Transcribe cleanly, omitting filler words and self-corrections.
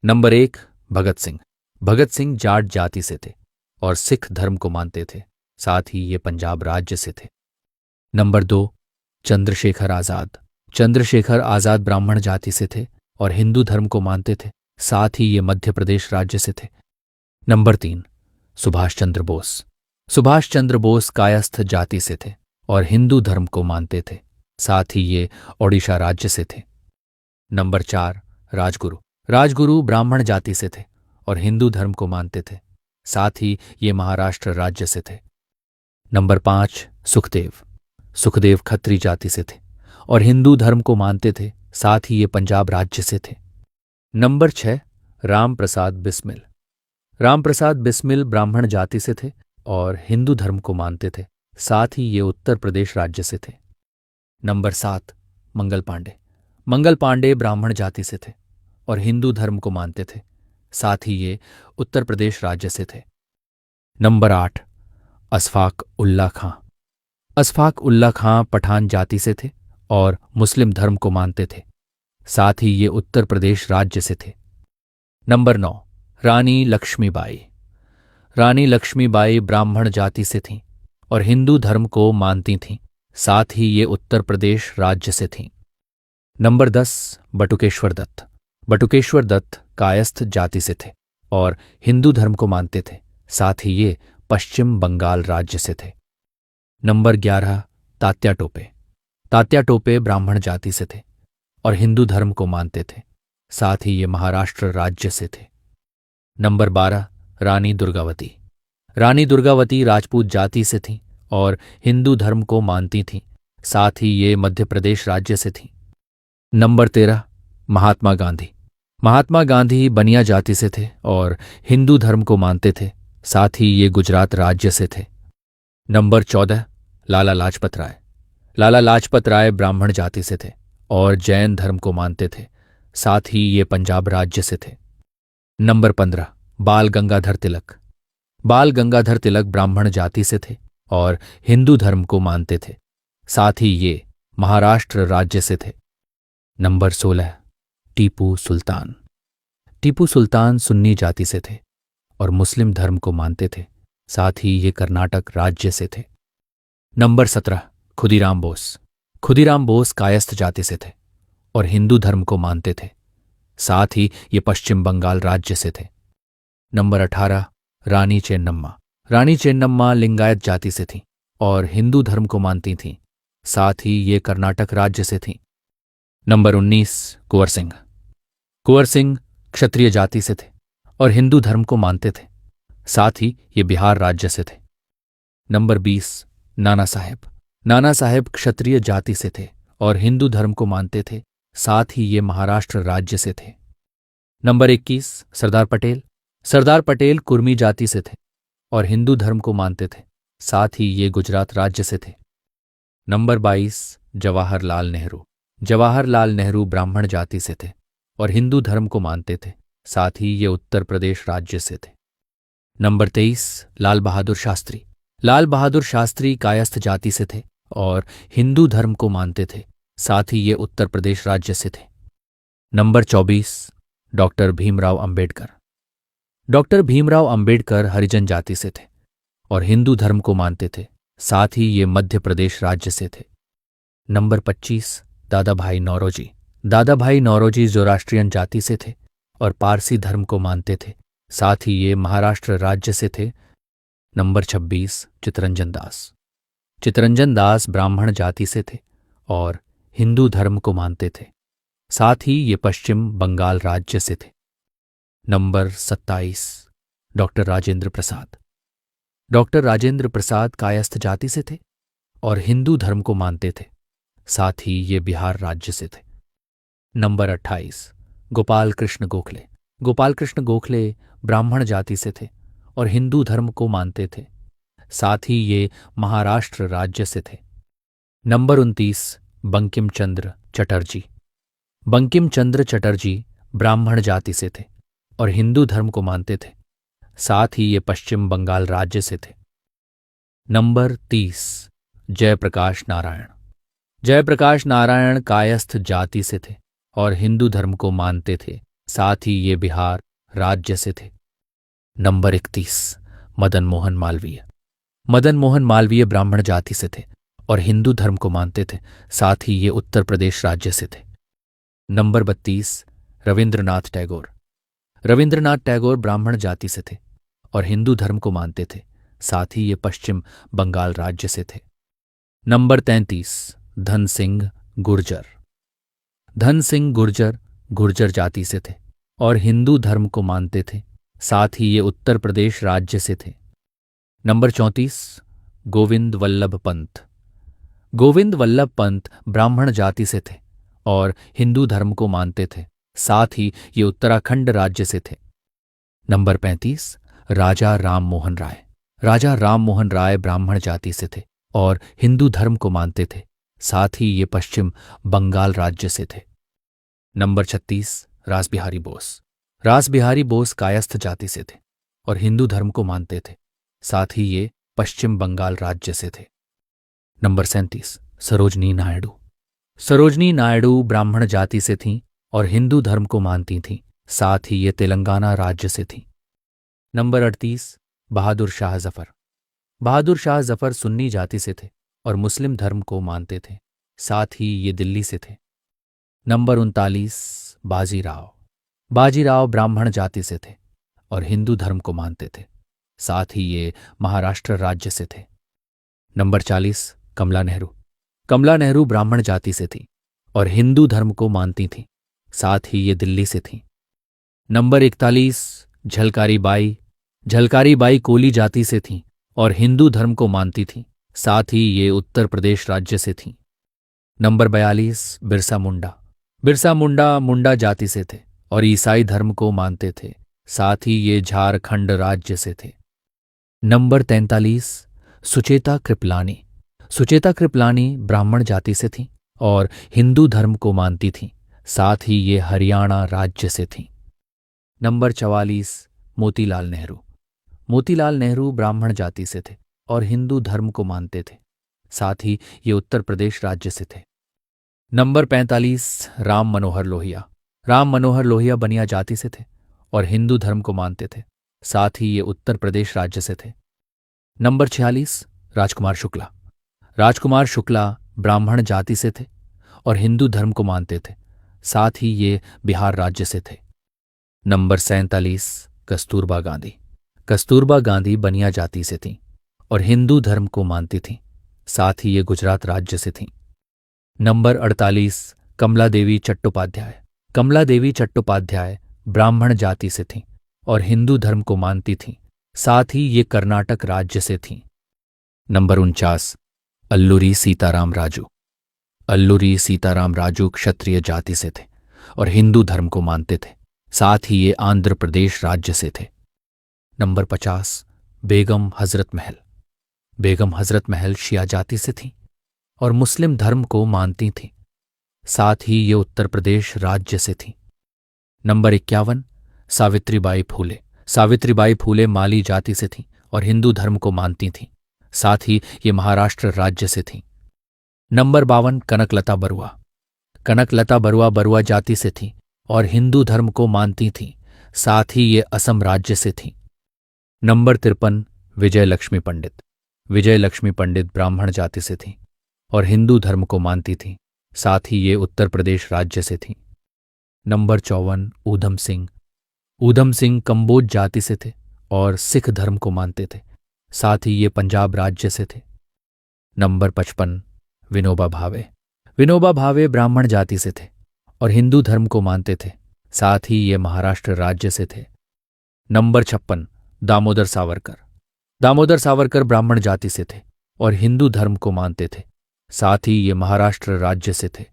Number 1, Bhagat Singh. Bhagat Singh Jat जाति से थे और सिख धर्म को मानते थे, साथ ही ये पंजाब राज्य से थे। नंबर 2, चंद्रशेखर आज़ाद। चंद्रशेखर आज़ाद ब्राह्मण जाति से थे और हिंदू धर्म को मानते थे, साथ ही ये मध्य प्रदेश राज्य से थे। नंबर 3, सुभाष चंद्र बोस। सुभाष चंद्र बोस कायस्थ जाति से थे और हिंदू धर्म को मानते थे, साथ ही ये ओडिशा राज्य से थे। नंबर 4, राजगुरु। राजगुरु ब्राह्मण जाति से थे और हिंदू धर्म को मानते थे, साथ ही ये महाराष्ट्र राज्य से थे। नंबर 5, सुखदेव। सुखदेव खत्री जाति से थे और हिंदू धर्म को मानते थे, साथ ही ये पंजाब राज्य से थे। नंबर 6, राम प्रसाद बिस्मिल। राम प्रसाद बिस्मिल ब्राह्मण जाति से थे और हिंदू धर्म को मानते थे, साथ ही ये उत्तर प्रदेश राज्य से थे। नंबर 7, मंगल पांडे। मंगल पांडे ब्राह्मण जाति से थे और हिंदू धर्म को मानते थे, साथ ही ये उत्तर प्रदेश राज्य से थे। नंबर 8, अशफाक उल्ला खां। अशफाक उल्ला खां पठान जाति से थे और मुस्लिम धर्म को मानते थे, साथ ही ये उत्तर प्रदेश राज्य से थे। नंबर 9, रानी लक्ष्मीबाई। रानी लक्ष्मीबाई ब्राह्मण जाति से थीं और हिंदू धर्म को मानती थीं, साथ ही ये उत्तर प्रदेश राज्य से थीं। नंबर 10, बटुकेश्वर दत्त। बटुकेश्वर दत्त कायस्थ जाति से थे और हिंदू धर्म को मानते थे, साथ ही ये पश्चिम बंगाल राज्य से थे। नंबर 11, तात्या टोपे। तात्या टोपे ब्राह्मण जाति से थे और हिंदू धर्म को मानते थे, साथ ही ये महाराष्ट्र राज्य से थे। नंबर 12, रानी दुर्गावती। रानी दुर्गावती राजपूत जाति से थीं और हिंदू धर्म को मानती थीं, साथ ही ये मध्य प्रदेश राज्य से थीं। नंबर 13, महात्मा गांधी। महात्मा गांधी बनिया जाति से थे और हिंदू धर्म को मानते थे, साथ ही ये गुजरात राज्य से थे। नंबर 14, लाला लाजपत राय। लाला लाजपत राय ब्राह्मण जाति से थे और जैन धर्म को मानते थे, साथ ही ये पंजाब राज्य से थे। नंबर 15, बाल गंगाधर तिलक। बाल गंगाधर तिलक ब्राह्मण जाति से थे और हिंदू धर्म को मानते थे, साथ ही ये महाराष्ट्र राज्य से थे। नंबर 16, टीपू सुल्तान। टीपू सुल्तान सुन्नी जाति से थे और मुस्लिम धर्म को मानते थे, साथ ही ये कर्नाटक राज्य से थे। नंबर 17, खुदीराम बोस। खुदीराम बोस कायस्थ जाति से थे और हिंदू धर्म को मानते थे, साथ ही ये पश्चिम बंगाल राज्य से थे। नंबर 18, रानी चेन्नम्मा। रानी चेन्नम्मा लिंगायत जाति से थीं और हिंदू धर्म को मानती थीं, साथ ही ये कर्नाटक राज्य से थीं। नंबर 19, कुंवर सिंह। कुंवर सिंह क्षत्रिय जाति से थे और हिंदू धर्म को मानते थे, साथ ही ये बिहार राज्य से थे। नंबर 20, नाना साहेब। नाना साहेब क्षत्रिय जाति से थे और हिंदू धर्म को मानते थे, साथ ही ये महाराष्ट्र राज्य से थे। नंबर 21, सरदार पटेल। सरदार पटेल कुर्मी जाति से थे और हिंदू धर्म को मानते थे, साथ ही ये गुजरात राज्य से थे। नंबर 22, जवाहरलाल नेहरू। जवाहरलाल नेहरू ब्राह्मण जाति से थे और हिंदू धर्म को मानते थे, साथ ही ये उत्तर प्रदेश राज्य से थे। नंबर 23, लाल बहादुर शास्त्री। लाल बहादुर शास्त्री कायस्थ जाति से थे और हिंदू धर्म को मानते थे, साथ ही ये उत्तर प्रदेश राज्य से थे। Number 24, doctor Bhimrao Ambedkar. Doctor Bhimrao Ambedkar हरिजन जाति से थे और हिंदू धर्म को मानते थे, साथ ही ये मध्य प्रदेश राज्य से थे। नंबर 25, दादा भाई नौरोजी। दादा भाई नौरोजी ज़ोराष्ट्रियन जाति से थे और पारसी धर्म को मानते थे, साथ ही ये महाराष्ट्र राज्य से थे। नंबर 26, चितरंजन दास। चितरंजन दास ब्राह्मण जाति से थे और हिंदू धर्म को मानते थे, साथ ही ये पश्चिम बंगाल राज्य से थे। Number 27, doctor Rajendra Prasad. Doctor Rajendra Prasad Kayastha जाति से थे और हिंदू धर्म को मानते थे, साथ ही ये बिहार राज्य से थे। नंबर 28, गोपाल कृष्ण गोखले। गोपाल कृष्ण गोखले ब्राह्मण जाति से थे और हिंदू धर्म को मानते थे, साथ ही ये महाराष्ट्र राज्य से थे। नंबर 29, बंकिम चंद्र चटर्जी। बंकिम चंद्र चटर्जी ब्राह्मण जाति से थे और हिंदू धर्म को मानते थे, साथ ही ये पश्चिम बंगाल राज्य से थे। नंबर 30, जयप्रकाश नारायण। जयप्रकाश नारायण कायस्थ जाति से थे और हिंदू धर्म को मानते थे, साथ ही ये बिहार राज्य से थे। नंबर 31, मदन मोहन मालवीय। मदन मोहन मालवीय ब्राह्मण जाति से थे और हिंदू धर्म को मानते थे, साथ ही ये उत्तर प्रदेश राज्य से थे। नंबर 32, रविंद्रनाथ टैगोर। रविंद्रनाथ टैगोर ब्राह्मण जाति से थे और हिंदू धर्म को मानते थे, साथ ही ये पश्चिम बंगाल राज्य से थे। नंबर 33, धन सिंह गुर्जर। धन सिंह गुर्जर गुर्जर जाति से थे और हिंदू धर्म को मानते थे, साथ ही ये उत्तर प्रदेश राज्य से थे। नंबर 34, गोविंद वल्लभ पंत। गोविंद वल्लभ पंत ब्राह्मण जाति से थे और हिंदू धर्म को मानते थे, साथ ही ये उत्तराखंड राज्य से थे। नंबर 35, राजा राम मोहन राय। राजा राम मोहन राय ब्राह्मण जाति से थे और हिंदू धर्म को मानते थे, साथ ही ये पश्चिम बंगाल राज्य से थे। नंबर 36, रासबिहारी बोस। रासबिहारी बोस कायस्थ जाति से थे और हिंदू धर्म को मानते थे, साथ ही ये पश्चिम बंगाल राज्य से थे। नंबर 37, सरोजनी नायडू। सरोजनी नायडू ब्राह्मण जाति से थीं और हिंदू धर्म को मानती थीं, साथ ही ये तेलंगाना राज्य से थीं। नंबर 38, बहादुर शाह जफर। बहादुर शाह जफर सुन्नी जाति से थे और मुस्लिम धर्म को मानते थे, साथ ही ये दिल्ली से थे। नंबर 39, बाजीराव। बाजीराव ब्राह्मण जाति से थे और हिंदू धर्म को मानते थे, साथ ही ये महाराष्ट्र राज्य से थे। नंबर 40, कमला नेहरू। कमला नेहरू ब्राह्मण जाति से थी और हिंदू धर्म को मानती थीं, साथ ही ये दिल्ली से थीं। नंबर 41, झलकारी बाई। झलकारी बाई कोली जाति से थीं और हिंदू धर्म को मानती थीं, साथ ही ये उत्तर प्रदेश राज्य से थीं। नंबर 42, बिरसा मुंडा। बिरसा मुंडा मुंडा जाति से थे और ईसाई धर्म को मानते थे, साथ ही ये झारखंड राज्य से थे। नंबर 43, सुचेता कृपलानी। सुचेता कृपलानी ब्राह्मण जाति से थीं और हिंदू धर्म को मानती थीं, साथ ही ये हरियाणा राज्य से थीं। नंबर 44, मोतीलाल नेहरू। मोतीलाल नेहरू ब्राह्मण जाति से थे और हिंदू धर्म को मानते थे, साथ ही ये उत्तर प्रदेश राज्य से थे। नंबर 45, राम मनोहर लोहिया। राम मनोहर लोहिया बनिया जाति से थे और हिंदू धर्म को मानते थे, साथ ही ये उत्तर प्रदेश राज्य से थे। नंबर 46, राजकुमार शुक्ला। राजकुमार शुक्ला ब्राह्मण जाति से थे और हिंदू धर्म को मानते थे, साथ ही ये बिहार राज्य से थे। नंबर 47, कस्तूरबा गांधी। कस्तूरबा गांधी बनिया जाति से थीं और हिंदू धर्म को मानती थीं, साथ ही ये गुजरात राज्य से थीं। नंबर 48, कमला देवी चट्टोपाध्याय। कमला देवी चट्टोपाध्याय ब्राह्मण जाति से थीं और हिंदू धर्म को मानती थीं, साथ ही ये कर्नाटक राज्य से थीं। नंबर 49, अल्लूरी सीताराम राजू। अल्लूरी सीताराम राजू क्षत्रिय जाति से थे और हिंदू धर्म को मानते थे, साथ ही ये आंध्र प्रदेश राज्य से थे। नंबर 50, बेगम हजरत महल। बेगम हजरत महल शिया जाति से थीं और मुस्लिम धर्म को मानती थीं, साथ ही ये उत्तर प्रदेश राज्य से थीं। नंबर 51, सावित्रीबाई फूले। सावित्रीबाई फूले माली जाति से थीं और हिंदू धर्म को मानती थीं, साथ ही ये महाराष्ट्र राज्य से थीं। नंबर 52, कनकलता बरुआ। कनकलता बरुआ बरुआ जाति से थीं और हिंदू धर्म को मानती थीं, साथ ही ये असम राज्य से थीं। नंबर 53, विजय लक्ष्मी पंडित। विजय लक्ष्मी पंडित ब्राह्मण जाति से थीं और हिंदू धर्म को मानती थीं, साथ ही ये उत्तर प्रदेश राज्य से थीं। नंबर 54, ऊधम सिंह। ऊधम सिंह कंबोज जाति से थे और सिख धर्म को मानते थे, साथ ही ये पंजाब राज्य से थे। नंबर 55, विनोबा भावे। विनोबा भावे ब्राह्मण जाति से थे और हिंदू धर्म को मानते थे, साथ ही ये महाराष्ट्र राज्य से थे। नंबर 56, दामोदर सावरकर। दामोदर सावरकर ब्राह्मण जाति से थे और हिंदू धर्म को मानते थे, साथ ही ये महाराष्ट्र राज्य से थे।